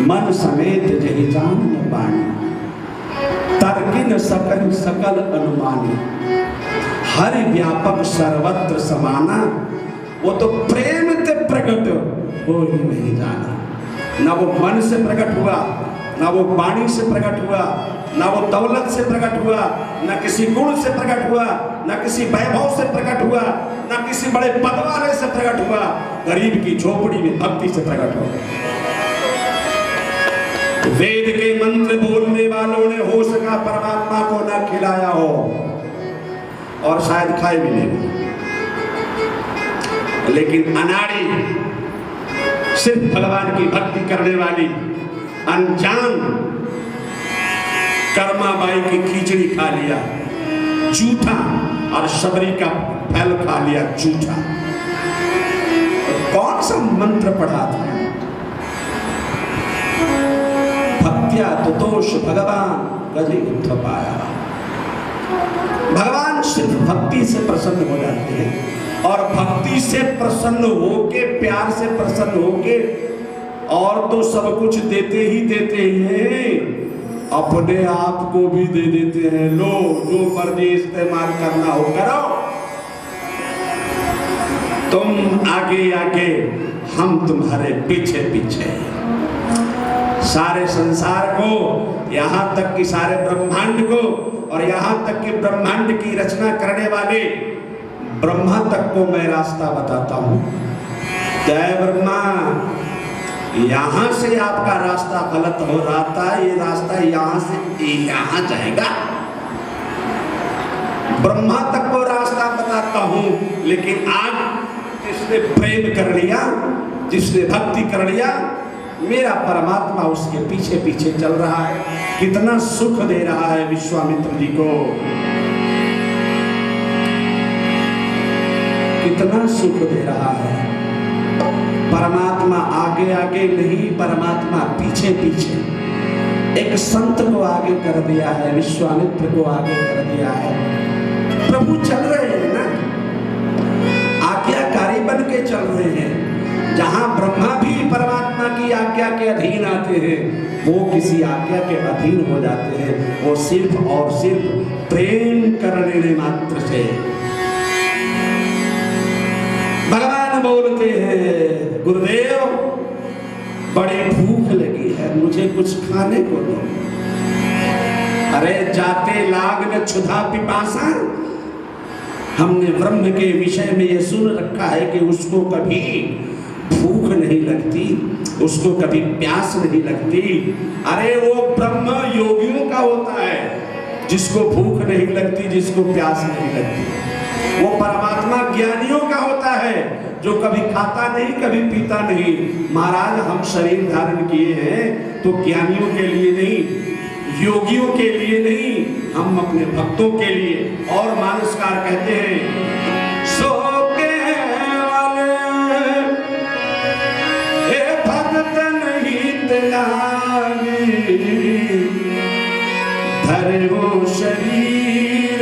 मन समेत जहि जान न बाणी, तर्किन सकल सकल अनुमानी, हरि व्यापक सर्वत्र समाना, वो तो प्रेम से प्रकट हो ही नहीं जाना। ना वो मन से प्रकट हुआ, ना वो वाणी से प्रकट हुआ, ना वो दौलत से प्रकट हुआ, ना किसी गुण से प्रकट हुआ, ना किसी वैभव से प्रकट हुआ, ना किसी बड़े पद वाले से प्रकट हुआ, गरीब की झोपड़ी में भक्ति से प्रकट हो। वेद के मंत्र बोलने वालों ने हो सका परमात्मा को ना खिलाया हो और शायद खाए भी नहीं, लेकिन अनाड़ी सिर्फ भगवान की भक्ति करने वाली अनजान कर्माबाई की खिचड़ी खा लिया झूठा, और शबरी का फल खा लिया झूठा। कौन सा मंत्र पढ़ा था? भक्त्या तुतोष भगवान गजे उठ पाया। भगवान सिर्फ भक्ति से प्रसन्न हो जाते हैं, और भक्ति से प्रसन्न होके, प्यार से प्रसन्न होके, और तो सब कुछ देते ही देते हैं, अपने आप को भी दे देते हैं। लो, जो मर्जी इस्तेमाल करना हो करो, तुम आगे आगे, हम तुम्हारे पीछे पीछे। सारे संसार को, यहां तक कि सारे ब्रह्मांड को, और यहां तक कि ब्रह्मांड की रचना करने वाले ब्रह्मा तक को मैं रास्ता बताता हूं। जय ब्रह्मा, यहां से आपका रास्ता गलत हो रहा था, ये रास्ता यहां से यहां जाएगा। ब्रह्मा तक को रास्ता बताता हूं, लेकिन आज जिसने प्रेम कर लिया, जिसने भक्ति कर लिया, मेरा परमात्मा उसके पीछे पीछे चल रहा है। कितना सुख दे रहा है विश्वामित्र जी को, कितना सुख दे रहा है। परमात्मा आगे आगे नहीं, परमात्मा पीछे पीछे। एक संत को आगे कर दिया है, विश्वामित्र को आगे कर दिया है। प्रभु चल रहे हैं ना, आज्ञाकारी बन के चल रहे हैं। जहां ब्रह्मा भी परमात्मा की आज्ञा के अधीन आते हैं, वो किसी आज्ञा के अधीन हो जाते हैं। वो सिर्फ और सिर्फ प्रेम करने मात्र से। भगवान बोलते हैं, गुरुदेव बड़ी भूख लगी है, मुझे कुछ खाने को दो। अरे जाते लाग न क्षुधा पिपासा। हमने ब्रह्म के विषय में ये सुन रखा है कि उसको कभी भूख नहीं लगती, उसको कभी प्यास नहीं लगती। अरे वो ब्रह्म योगियों का होता है, जिसको भूख नहीं लगती, जिसको प्यास नहीं लगती। वो परमात्मा ज्ञानियों का होता है, जो कभी खाता नहीं, कभी पीता नहीं। महाराज, हम शरीर धारण किए हैं तो ज्ञानियों के लिए नहीं, योगियों के लिए नहीं, हम अपने भक्तों के लिए। और मानसकार कहते हैं, सो के वाले हे भक्त नहीं त्यागी, धरे वो शरीर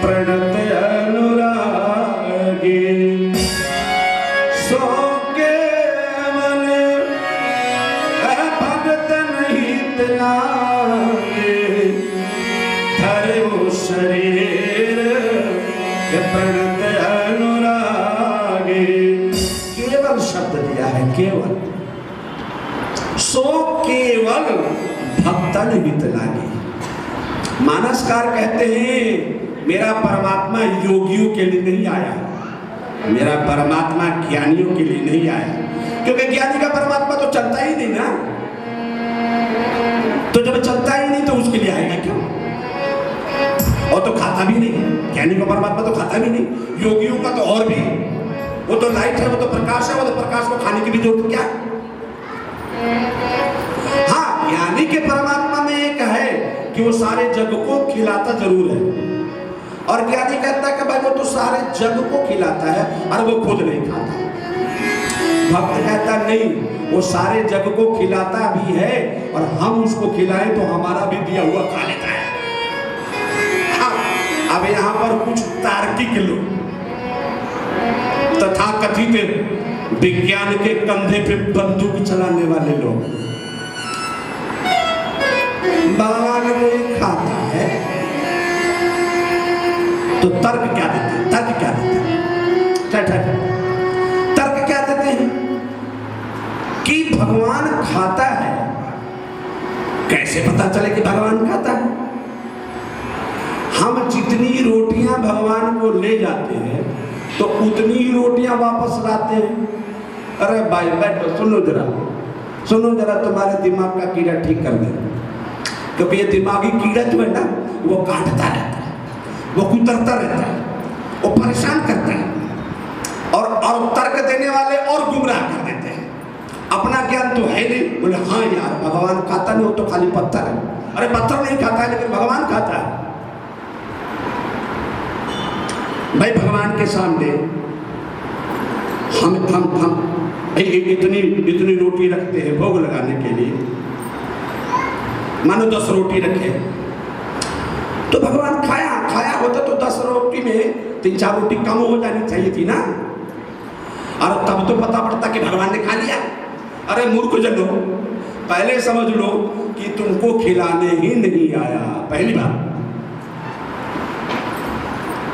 प्रणत अनुरागी। सो केवल भक्त नहीं त्यागे, धरे वो शरीर प्रणत अनुरागी। केवल शब्द दिया है, केवल। सो केवल भक्तन हित लागे। मानसकार कहते हैं, मेरा परमात्मा योगियों के लिए नहीं आया, मेरा परमात्मा ज्ञानियों के लिए नहीं आया। क्योंकि ज्ञानी का परमात्मा तो चलता ही नहीं ना, तो जब चलता ही नहीं तो उसके लिए आएगा क्यों? और तो खाता भी नहीं, ज्ञानी का परमात्मा तो खाता भी नहीं। योगियों का तो और भी, वो तो लाइट है, वो तो प्रकाश है, वो तो प्रकाश को खाने की भी जरूरत क्या? हाँ, ज्ञानी के परमात्मा में एक है कि वो सारे जग को खिलाता जरूर है, और ज्ञानी कहता है कि भाई वो तो सारे जग को खिलाता है और वो खुद नहीं खाता। भक्त कहता नहीं, वो सारे जग को खिलाता भी है, और हम उसको खिलाएं तो हमारा भी दिया हुआ खा लेता है। हाँ, अब यहाँ पर कुछ तार्किक लोग, तथाकथित विज्ञान के कंधे पे बंदूक चलाने वाले लोग। भगवान नहीं खाता है तो तर्क क्या देते हैं? तर्क क्या देते हैं? तर्क क्या देते हैं कि भगवान खाता है। कैसे पता चले कि भगवान खाता है? हम जितनी रोटियां भगवान को ले जाते हैं तो उतनी ही रोटियां वापस लाते हैं। अरे भाई बैठो, सुनो जरा तुम्हारे दिमाग का कीड़ा ठीक कर दे, क्योंकि ये दिमागी कीड़ा जो है ना वो काटता रहता है, वो कुतरता रहता है, वो परेशान करता है और तर्क देने वाले और गुमराह कर देते हैं। अपना ज्ञान तो है नहीं, बोले हाँ यार भगवान खाता नहीं, वो तो खाली पत्थर है। अरे पत्थर नहीं खाता है लेकिन भगवान खाता है। भाई भगवान के सामने हम इतनी रोटी रखते हैं भोग लगाने के लिए, मानो 10 रोटी रखे तो भगवान खाया होता तो 10 रोटी में 3-4 रोटी कम हो जानी चाहिए थी ना, और तब तो पता पड़ता कि भगवान ने खा लिया। अरे मूर्ख जनो, पहले समझ लो कि तुमको खिलाने ही नहीं आया। पहली बात,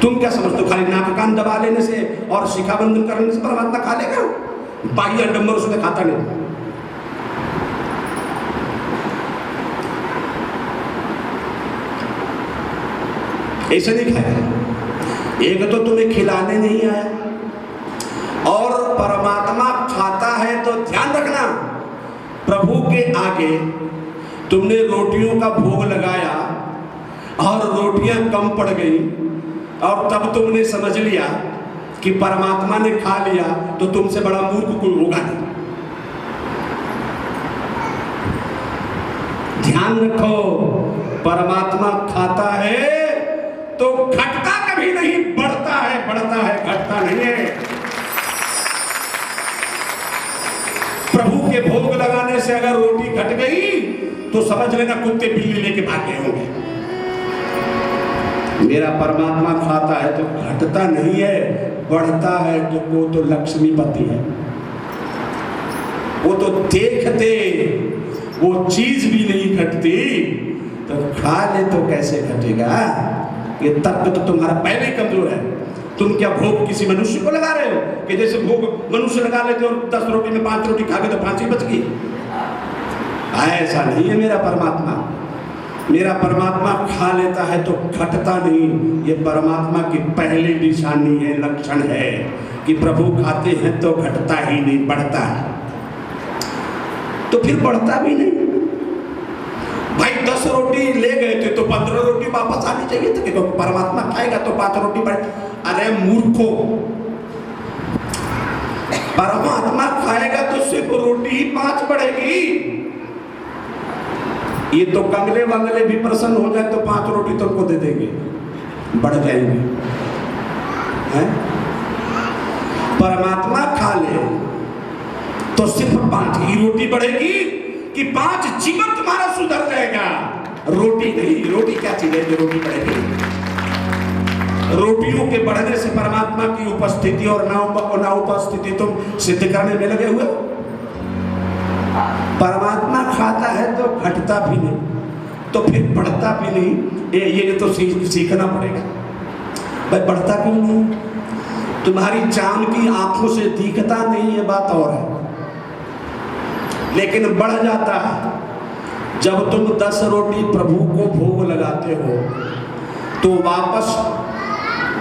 तुम क्या समझते हो खाली नाक कान दबा लेने से और शिखा बंधन करने से परमात्मा खा लेगा? बाह्य डंबर उसमें खाता नहीं। ऐसे नहीं खाएगा। एक तो तुम्हें खिलाने नहीं आया, और परमात्मा खाता है तो ध्यान रखना, प्रभु के आगे तुमने रोटियों का भोग लगाया और रोटियां कम पड़ गई और तब तुमने समझ लिया कि परमात्मा ने खा लिया, तो तुमसे बड़ा मूर्ख कोई होगा नहीं। ध्यान रखो, परमात्मा खाता है तो घटता कभी नहीं, बढ़ता है घटता नहीं है। प्रभु के भोग लगाने से अगर रोटी घट गई तो समझ लेना कुत्ते बिल्ली लेके भागे होंगे। मेरा परमात्मा खाता है तो घटता नहीं है, बढ़ता है। तो वो तो लक्ष्मीपति है, वो तो देखते वो चीज भी नहीं घटती, तो खा ले तो कैसे घटेगा? ये तर्क तो तुम्हारा पहले ही कमजोर है। तुम क्या भोग किसी मनुष्य को लगा रहे हो कि जैसे भोग मनुष्य लगा लेते और 10 रोटी में 5 रोटी खा के तो 5 ही बच गई? ऐसा नहीं है मेरा परमात्मा। मेरा परमात्मा खा लेता है तो घटता नहीं। ये परमात्मा की पहली निशानी है, लक्षण है कि प्रभु खाते हैं तो घटता ही नहीं, बढ़ता है। तो फिर बढ़ता भी नहीं। भाई 10 रोटी ले गए थे तो 15 रोटी वापस आनी चाहिए थी, क्योंकि परमात्मा खाएगा तो 5 रोटी बढ़। अरे मूर्खो, परमात्मा खाएगा तो सिर्फ रोटी ही 5 बढ़ेगी। ये तो कंगले वंगले भी प्रसन्न हो जाए तो 5 रोटी तुमको दे देंगे, बढ़ जाएंगे हैं? परमात्मा खा ले तो सिर्फ 5 ही रोटी बढ़ेगी कि 5 जीवन तुम्हारा सुधर जाएगा। रोटी नहीं, रोटी क्या चीज है जो रोटी बढ़ेगी? रोटियों के बढ़ने से परमात्मा की उपस्थिति और ना उपस्थिति तुम सिद्ध करने में लगे हुए। परमात्मा खाता है तो घटता भी नहीं, तो फिर बढ़ता भी नहीं। ये तो सीखना पड़ेगा। भाई बढ़ता क्यों नहीं? तुम्हारी चांद की आंखों से दिखता नहीं, ये बात और है, लेकिन बढ़ जाता है। जब तुम 10 रोटी प्रभु को भोग लगाते हो तो वापस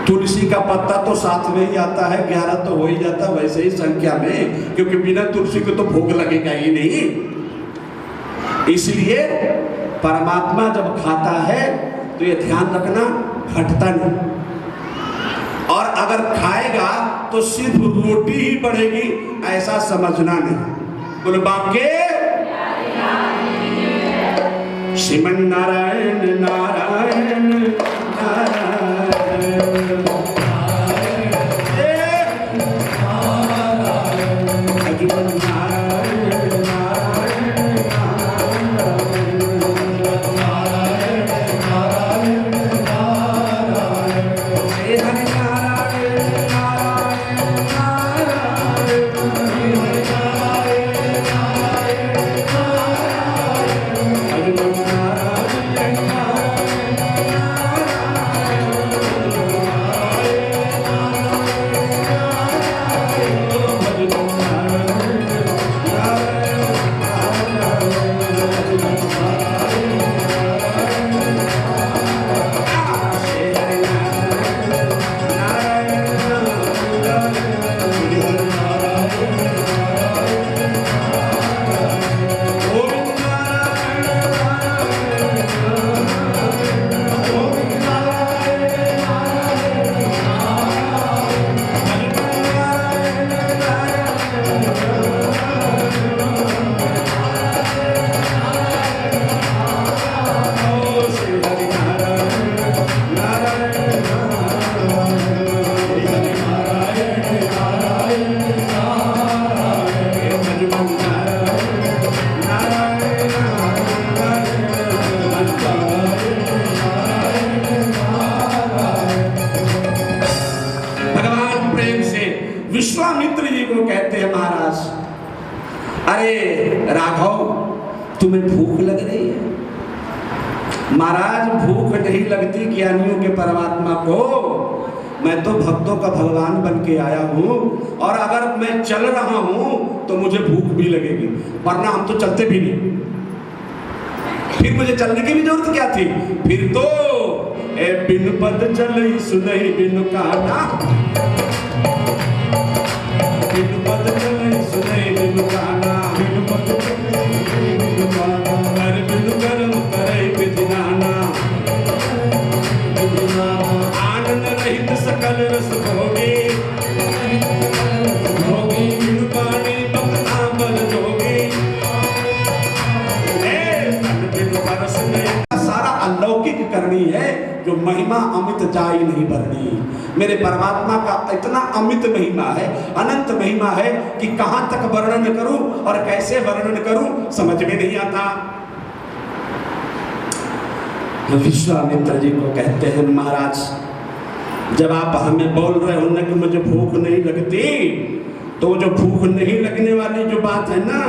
तुलसी का पत्ता तो साथ में ही आता है, 11 तो हो ही जाता है वैसे ही संख्या में, क्योंकि बिना तुलसी को तो भोग लगेगा ही नहीं। इसलिए परमात्मा जब खाता है तो ये ध्यान रखना, घटता नहीं। और अगर खाएगा तो सिर्फ रोटी ही बढ़ेगी, ऐसा समझना नहीं। बोले बाके श्रीमन नारायण नारायण नारायण। है महाराज। अरे राघव, तुम्हें भूख लग रही है? महाराज, भूख नहीं लगती ज्ञानियों के परमात्मा को। मैं तो भक्तों का भगवान बन के आया हूँ, और अगर मैं चल रहा हूँ तो मुझे भूख भी लगेगी, वरना हम तो चलते भी नहीं। फिर मुझे चलने की भी जरूरत क्या थी? फिर तो ए बिन पद चलई सुनई बिन काना, बिन पद चलई सुनई बिन काना, बिन पद चलई बिन काना, कर बिन कर्म करई विधिनाना, आनंद रहित सकल रस भोगी, भोगी बिन पानी बखना बल जोगी। सारा अलौकिक करनी है, जो महिमा अमित जाई नहीं भरनी। मेरे परमात्मा का इतना अमित महिमा है, अनंत महिमा है कि कहां तक वर्णन करूं और कैसे वर्णन करूं समझ में नहीं आता। विश्वामित्र जी को कहते हैं, महाराज जब आप हमें बोल रहे हो ना कि मुझे भूख नहीं लगती, तो जो भूख नहीं लगने वाली जो बात है ना,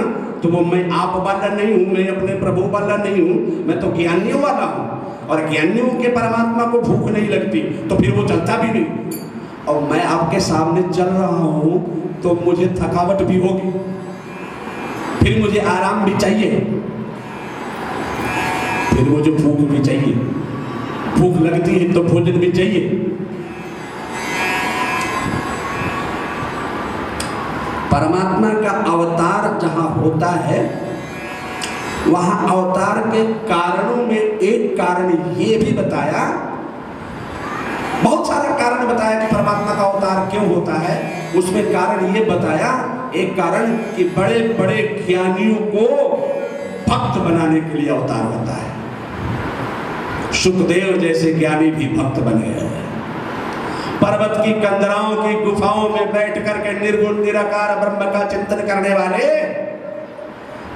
तो वो मैं आप वाला नहीं हूँ, मैं अपने प्रभु वाला नहीं हूँ, मैं तो ज्ञानियों वाला हूँ। और ज्ञानियों के परमात्मा को भूख नहीं लगती तो फिर वो चलता भी नहीं। और मैं आपके सामने चल रहा हूँ तो मुझे थकावट भी होगी, फिर मुझे आराम भी चाहिए, फिर मुझे भूख भी चाहिए। भूख लगती है तो भोजन भी चाहिए। परमात्मा का अवतार जहां होता है, वहां अवतार के कारणों में एक कारण ये भी बताया, बहुत सारा कारण बताया कि परमात्मा का अवतार क्यों होता है। उसमें कारण ये बताया, एक कारण कि बड़े बड़े ज्ञानियों को भक्त बनाने के लिए अवतार होता है। सुखदेव जैसे ज्ञानी भी भक्त बन गए हैं। पर्वत की कंदराओं की गुफाओं में बैठ करके निर्गुण निराकार ब्रह्म का चिंतन करने वाले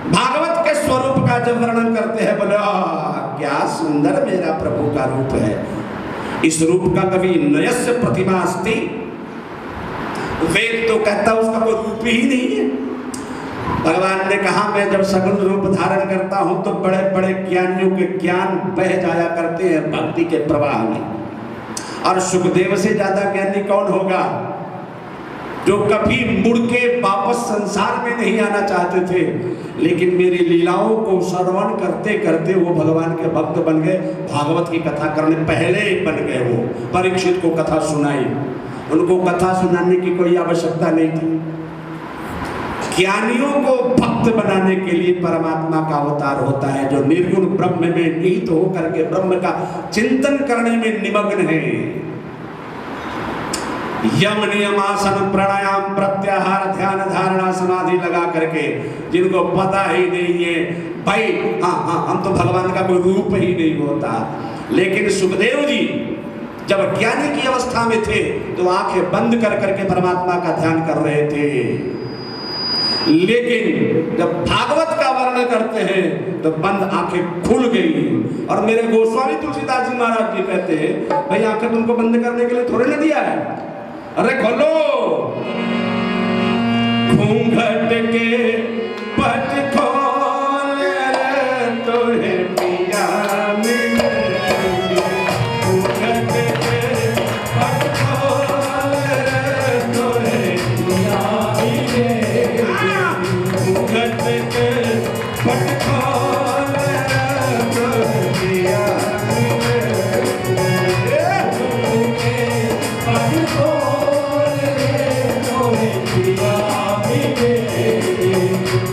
भागवत के स्वरूप का जब वर्णन करते हैं, बोले क्या सुंदर मेरा प्रभु का रूप है। इस रूप का कभी नयस्य प्रतिमा अस्ति, वेद तो कहता उसका कोई रूप ही नहीं है। भगवान ने कहा, मैं जब सगुण रूप धारण करता हूं तो बड़े बड़े ज्ञानियों के ज्ञान बह जाया करते हैं भक्ति के प्रवाह में। और सुखदेव से ज्यादा ज्ञानी कौन होगा, जो कभी मुड़ के वापस संसार में नहीं आना चाहते थे, लेकिन मेरी लीलाओं को श्रवण करते करते वो भगवान के भक्त बन गए। भागवत की कथा करने पहले ही बन गए। वो परीक्षित को कथा सुनाई, उनको कथा सुनाने की कोई आवश्यकता नहीं थी। ज्ञानियों को भक्त बनाने के लिए परमात्मा का अवतार होता है, जो निर्गुण ब्रह्म में निहित होकर के ब्रह्म का चिंतन करने में निमग्न है। यम नियम आसन प्राणायाम प्रत्याहार ध्यान धारणा समाधि लगा करके, जिनको पता ही नहीं है भाई, हाँ हम तो भगवान का कोई रूप ही नहीं होता। लेकिन सुखदेव जी जब ज्ञानी की अवस्था में थे तो आंखें बंद कर करके परमात्मा का ध्यान कर रहे थे, लेकिन जब भागवत का वर्णन करते हैं तो बंद आंखें खुल गई। और मेरे गोस्वामी तुलसीदास जी महाराज जी कहते हैं, भाई आंखें तुमको बंद करने के लिए थोड़े ना दिया है, अरे खोलो। घूंघट के पट खोल रे तोहे पिया मिलेंगे, घूंघट के पट खोल रे तोहे पिया मिलेंगे, घूंघट के पट खोल रे तोहे पिया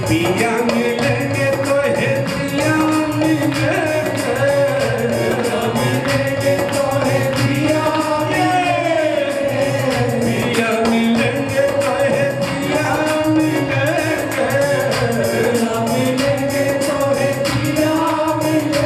पिया मिलेंगे तो है पिया मिलेंगे, मिलेंगे तो है पिया पिया मिलेंगे तो है पिया मिलेंगे, मिलेंगे तो है पिया मिलेंगे।